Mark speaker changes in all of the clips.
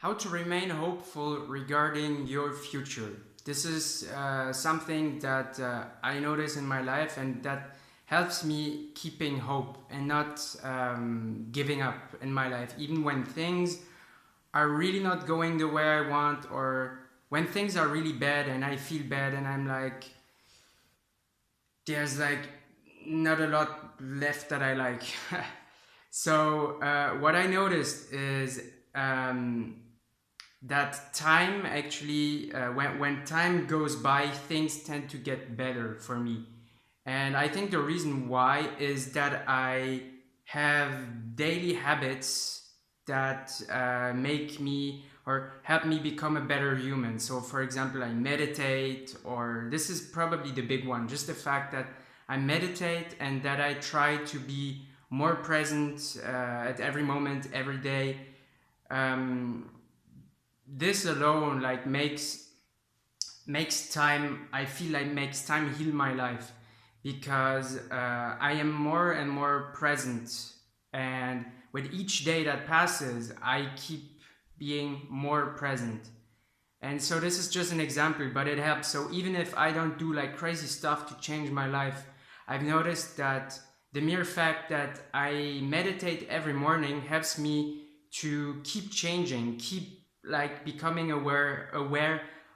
Speaker 1: How to remain hopeful regarding your future. This is something that I notice in my life and that helps me keeping hope and not giving up in my life, even when things are really not going the way I want, or when things are really bad and I feel bad and I'm like, there's like not a lot left that I like. So what I noticed is that time actually, when time goes by, things tend to get better for me. And I think the reason why is that I have daily habits that make me or help me become a better human. So, for example, I meditate, or this is probably the big one, just the fact that I meditate and that I try to be more present at every moment, every day. Um, this alone like makes time, I feel like makes time heal my life, because I am more and more present, and with each day that passes I keep being more present. And so this is just an example, but it helps. So even if I don't do like crazy stuff to change my life, I've noticed that the mere fact that I meditate every morning helps me to keep changing, keep like becoming aware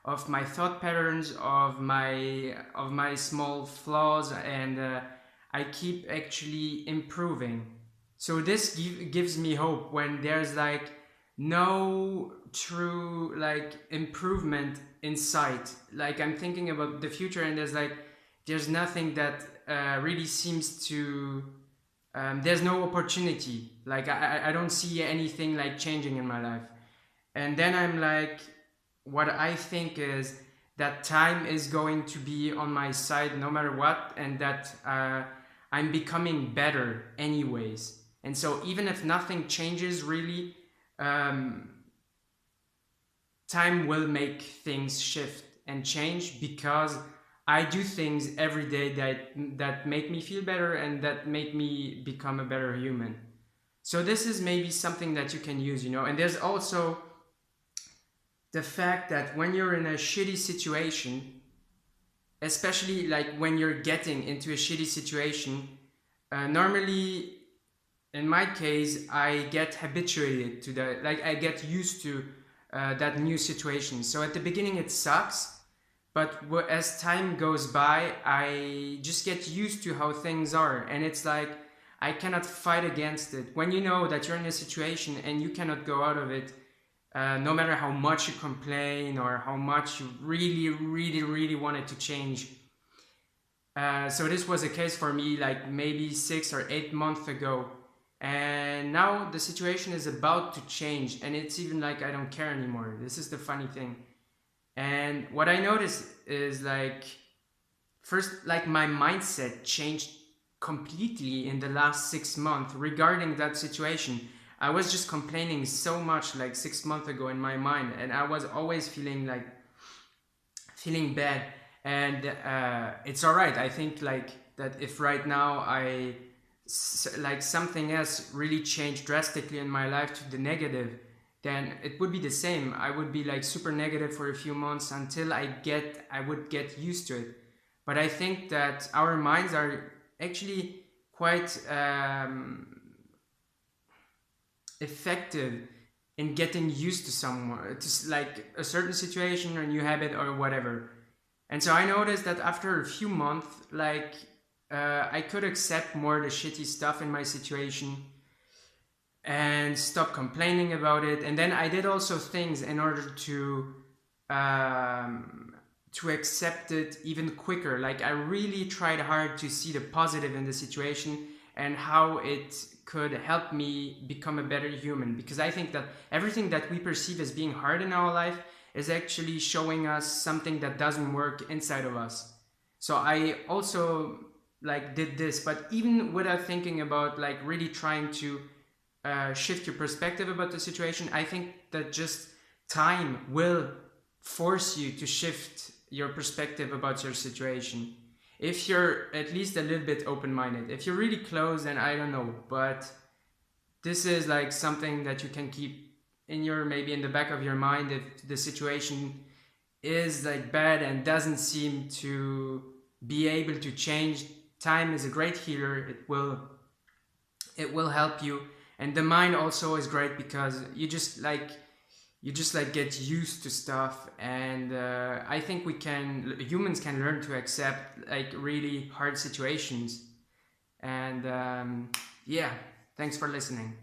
Speaker 1: of my thought patterns, of my small flaws, and I keep actually improving. So this gives me hope when there's like no true like improvement in sight. Like I'm thinking about the future and there's nothing that really seems to there's no opportunity. Like I don't see anything like changing in my life. And then I'm like, what I think is that time is going to be on my side no matter what, and that I'm becoming better anyways. And so even if nothing changes really, um, time will make things shift and change, because I do things every day that make me feel better and that make me become a better human. So this is maybe something that you can use, you know. And there's also the fact that when you're in a shitty situation, especially like when you're getting into a shitty situation, normally in my case I get habituated to that, like I get used to that new situation. So at the beginning it sucks, but as time goes by I just get used to how things are, and it's like I cannot fight against it. When you know that you're in a situation and you cannot go out of it, no matter how much you complain or how much you really wanted to change. So this was a case for me like maybe 6 or 8 months ago, and now the situation is about to change, and it's even like I don't care anymore. This is the funny thing. And what I noticed is like, first, like my mindset changed completely in the last 6 months regarding that situation. I was just complaining so much like 6 months ago in my mind, and I was always feeling bad. And it's all right. I think like that if right now like something else really changed drastically in my life to the negative, then it would be the same. I would be like super negative for a few months until I would get used to it. But I think that our minds are actually quite effective in getting used to someone, to like a certain situation or a new habit or whatever. And so I noticed that after a few months, like I could accept more the shitty stuff in my situation and stop complaining about it. And then I did also things in order to accept it even quicker. Like I really tried hard to see the positive in the situation and how it could help me become a better human, because I think that everything that we perceive as being hard in our life is actually showing us something that doesn't work inside of us. So I also like did this, but even without thinking about like really trying to shift your perspective about the situation, I think that just time will force you to shift your perspective about your situation. If you're at least a little bit open-minded. If you're really closed, then I don't know, but this is like something that you can keep in your, maybe in the back of your mind, if the situation is like bad and doesn't seem to be able to change, time is a great healer. It will help you. And the mind also is great because you just like get used to stuff. And I think humans can learn to accept like really hard situations. And yeah, thanks for listening.